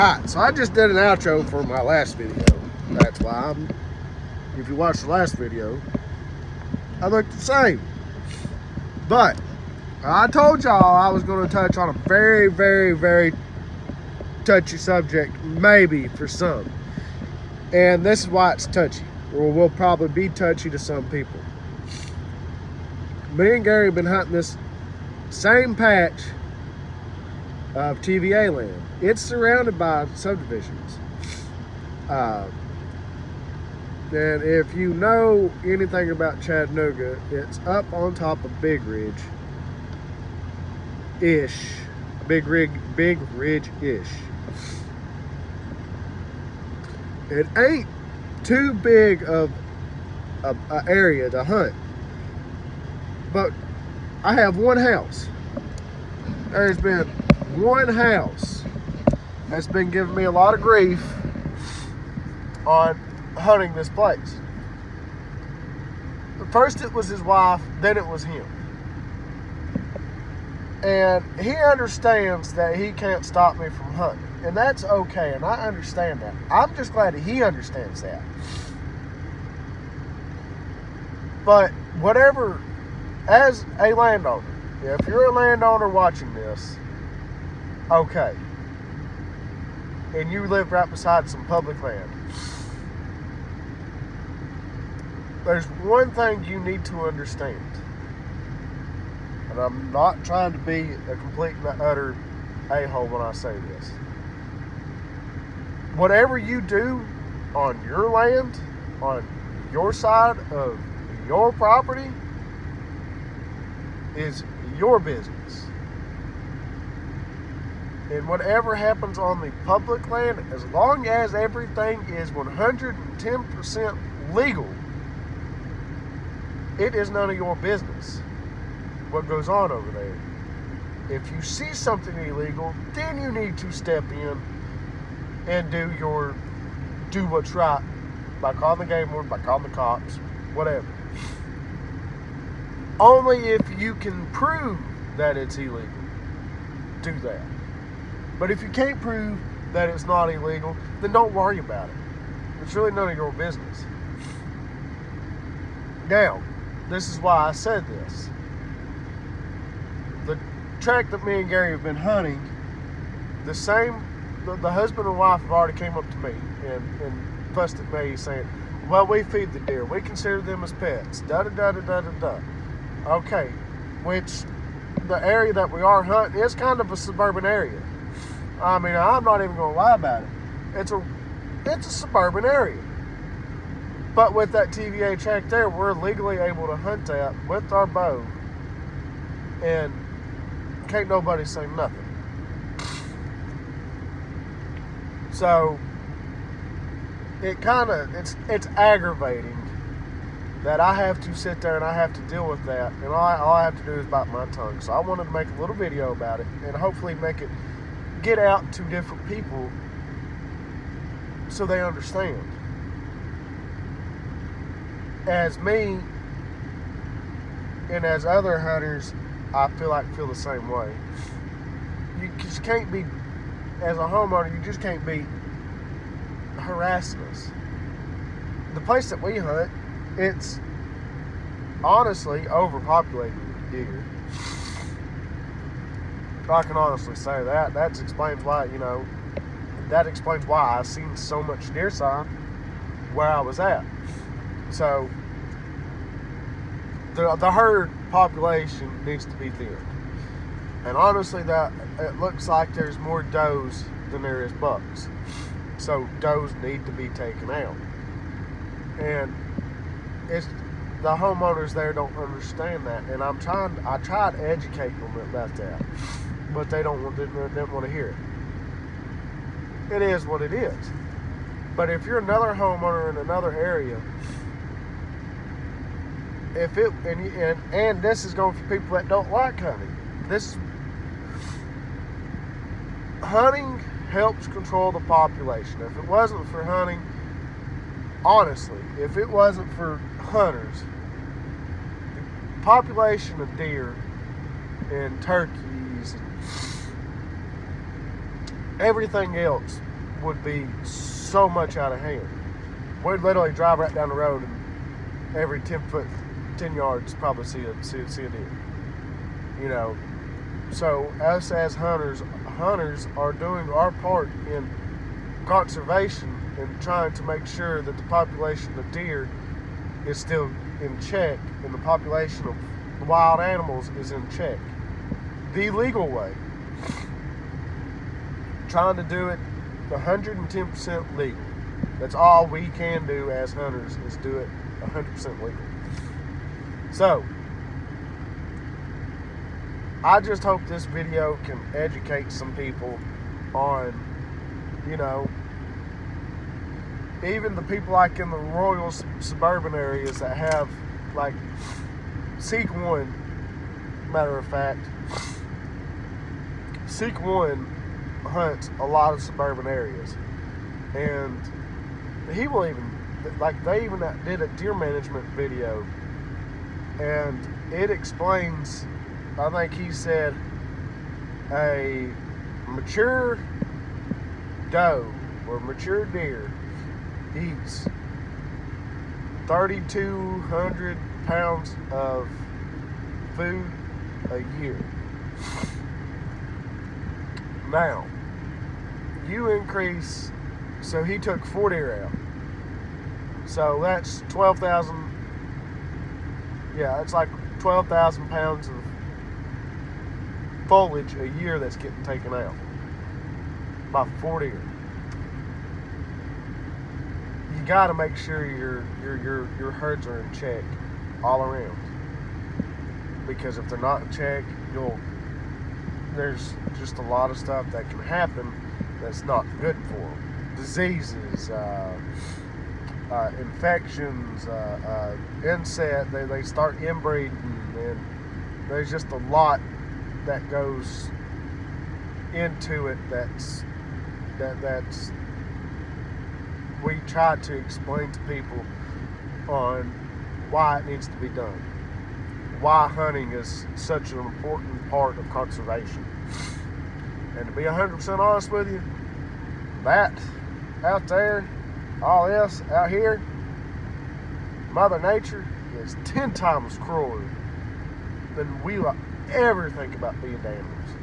Alright, so I just did an outro for my last video. That's why if you watched the last video, I look the same. But I told y'all I was going to touch on a very, very, very touchy subject, maybe for some. And this is why it's touchy, or will probably be touchy to some people. Me and Gary have been hunting this same patch of TVA land. It's surrounded by subdivisions. And if you know anything about Chattanooga, it's up on top of Big Ridge-ish. Big Ridge-ish. It ain't too big of an area to hunt. But I have one house. There's been one house that's been giving me a lot of grief on hunting this place. First it was his wife, then it was him. And he understands that he can't stop me from hunting. And that's okay, and I understand that. I'm just glad that he understands that. But whatever, as a landowner, if you're a landowner watching this, okay, and you live right beside some public land, there's one thing you need to understand. And I'm not trying to be a complete and utter a-hole when I say this. Whatever you do on your land, on your side of your property, is your business. And whatever happens on the public land, as long as everything is 110% legal, it is none of your business what goes on over there. If you see something illegal, then you need to step in and do what's right by calling the game warden, by calling the cops, whatever. Only if you can prove that it's illegal, do that. But if you can't prove that it's not illegal, then don't worry about it. It's really none of your business. Now, this is why I said this. The track that me and Gary have been hunting, the husband and wife have already came up to me and fussed at me saying, well, we feed the deer. We consider them as pets. Da-da-da-da-da-da-da. Okay, which the area that we are hunting is kind of a suburban area. I mean, I'm not even going to lie about it. It's a suburban area. But with that TVA track there, we're legally able to hunt that with our bow. And can't nobody say nothing. So it's aggravating that I have to sit there and I have to deal with that, and all I have to do is bite my tongue. So I wanted to make a little video about it and hopefully make it get out to different people so they understand. As me and as other hunters, I feel the same way. You just can't be, as a homeowner, you just can't be harassing us. The place that we hunt, it's honestly overpopulated with deer. I can honestly say that. That explains why I've seen so much deer sign where I was at. So the herd population needs to be thinned. And honestly, that it looks like there's more does than there is bucks. So does need to be taken out. And it's the homeowners there don't understand that, and I try to educate them about that, but they didn't want to hear it. It is what it is. But if you're another homeowner in another area, and this is going for people that don't like hunting. Hunting helps control the population. If it wasn't for hunting, honestly, if it wasn't for hunters, the population of deer and turkeys and everything else would be so much out of hand. We'd literally drive right down the road and every 10 yards probably see a deer. You know, so us as hunters are doing our part in conservation and trying to make sure that the population of deer is still in check and the population of wild animals is in check. The legal way. Trying to do it 110% legal. That's all we can do as hunters, is do it 100% legal. So, I just hope this video can educate some people on, you know, even the people like in the rural suburban areas that have, like, Seek One, matter of fact, Seek One hunts a lot of suburban areas. And he will even, like, they even did a deer management video, and it explains, I think he said, a mature doe or mature deer eats 3,200 pounds of food a year. Now, you increase, so he took 4 deer out. So that's 12,000, yeah, it's like 12,000 pounds of foliage a year that's getting taken out by 4 deer. You got to make sure your herds are in check all around, because if they're not in check, there's just a lot of stuff that can happen that's not good for them. Diseases, infections, insect, they start inbreeding, and there's just a lot that goes into it that's we try to explain to people on why it needs to be done, why hunting is such an important part of conservation. And to be 100% honest with you, that out there, all this out here, Mother Nature is 10 times crueler than we ever think about being to animals.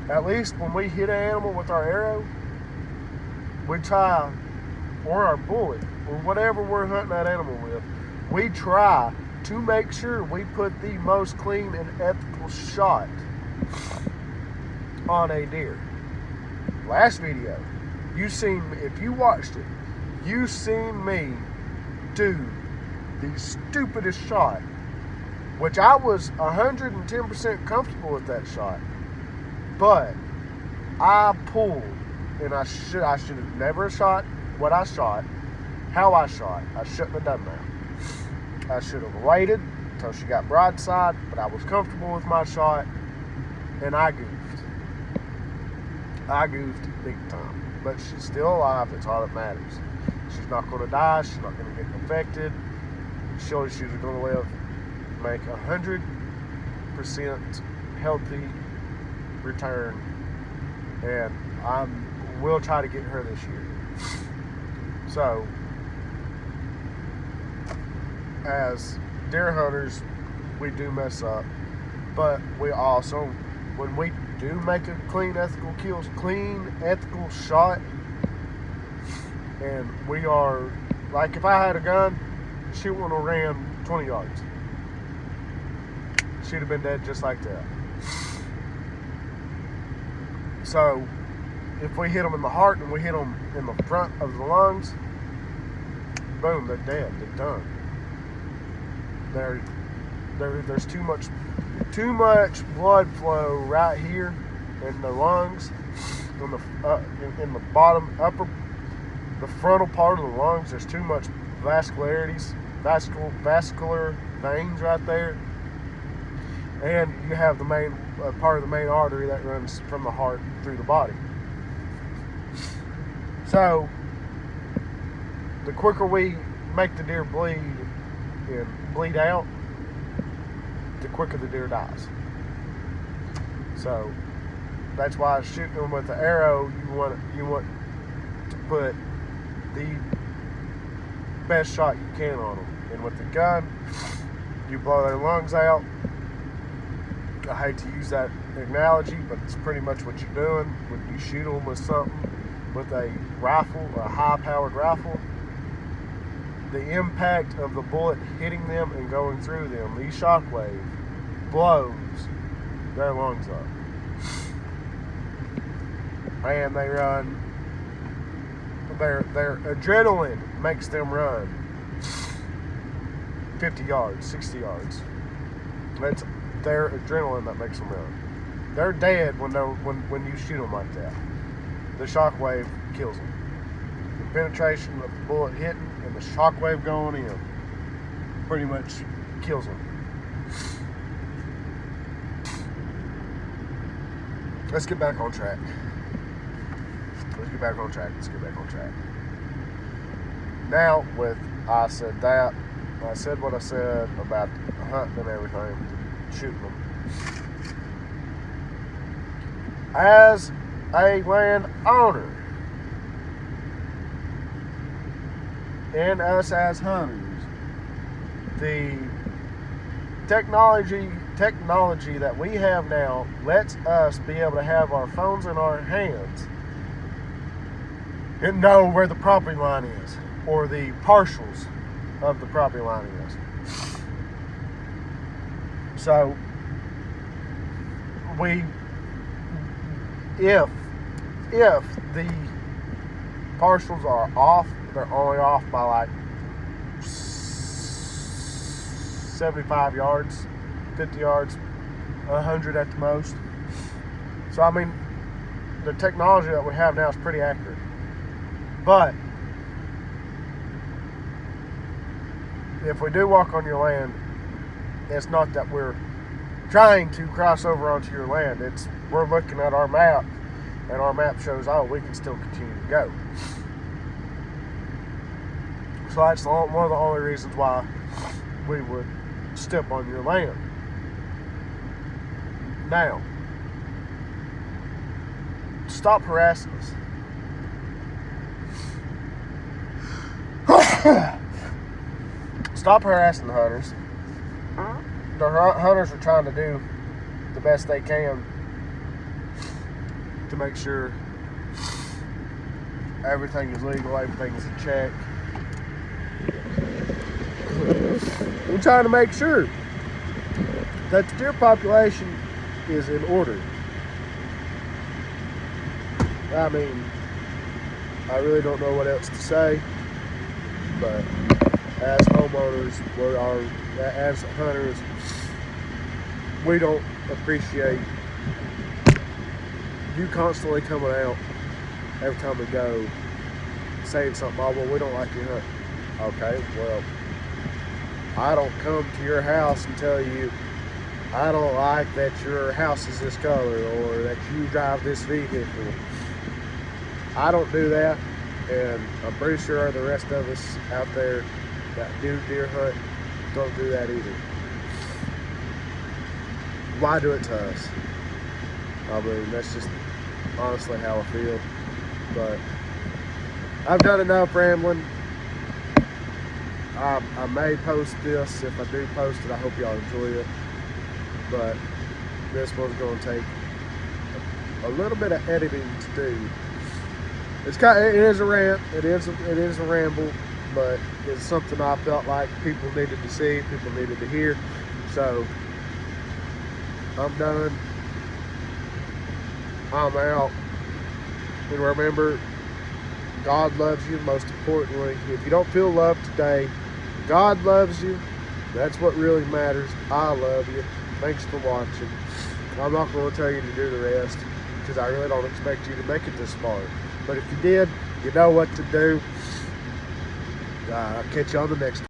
At least when we hit an animal with our arrow, we try, or our bullet, or whatever we're hunting that animal with, we try to make sure we put the most clean and ethical shot on a deer. Last video, you seen me, if you watched it, you seen me do the stupidest shot, which I was 110% comfortable with that shot, but I pulled, and I should have never shot what I shot, how I shot. I shouldn't have done that. I should have waited until she got broadside, but I was comfortable with my shot, and I goofed. I goofed big time. But she's still alive. It's all that matters. She's not going to die. She's not going to get infected. She's going to live, make 100% healthy return, and we'll try to get her this year. So, as deer hunters, we do mess up, but we also, when we do make a clean ethical shot, and we are, like, if I had a gun, she wouldn't have ran 20 yards. She'd have been dead just like that. So, if we hit them in the heart and we hit them in the front of the lungs, boom, they're dead. They're done. There's too much blood flow right here in the lungs, in the bottom the frontal part of the lungs. There's too much vascular veins right there, and you have the main part of the main artery that runs from the heart through the body. So, the quicker we make the deer bleed and bleed out, the quicker the deer dies. So, that's why shooting them with the arrow, you want to put the best shot you can on them. And with the gun, you blow their lungs out. I hate to use that analogy, but it's pretty much what you're doing when you shoot them with something, with a rifle, a high-powered rifle. The impact of the bullet hitting them and going through them, the shockwave, blows their lungs up. And they run. Their adrenaline makes them run 50 yards, 60 yards. That's their adrenaline that makes them run. They're dead when you shoot them like that. The shockwave kills them. The penetration of the bullet hitting and the shockwave going in pretty much kills them. Let's get back on track. Now, I said what I said about hunting and everything, shooting them. As a landowner, and us as hunters, the technology that we have now lets us be able to have our phones in our hands and know where the property line is, or the partials of the property line is. So if the partials are off, they're only off by like 75 yards, 50 yards, 100 at the most. So I mean, the technology that we have now is pretty accurate. But if we do walk on your land, it's not that we're trying to cross over onto your land. We're looking at our map, and our map shows, oh, we can still continue to go. So that's one of the only reasons why we would step on your land. Now, stop harassing us. Stop harassing the hunters. The hunters are trying to do the best they can to make sure everything is legal, everything is in check. We're trying to make sure that the deer population is in order. I mean, I really don't know what else to say, but as homeowners, as hunters, we don't appreciate you constantly coming out every time we go saying something, oh, well, we don't like your hunt. Okay, well, I don't come to your house and tell you I don't like that your house is this color or that you drive this vehicle. I don't do that, and I'm pretty sure the rest of us out there that do deer hunt don't do that either. Why do it to us? I mean, that's just honestly how I feel. But I've done enough rambling. I may post this. If I do post it, I hope y'all enjoy it. But this one's going to take a little bit of editing to do. It is a rant. It is a ramble, but it's something I felt like people needed to see, people needed to hear. So I'm done. I'm out. And remember, God loves you. Most importantly, if you don't feel loved today, God loves you. That's what really matters. I love you. Thanks for watching. I'm not going to tell you to do the rest because I really don't expect you to make it this far. But if you did, you know what to do. I'll catch you on the next one.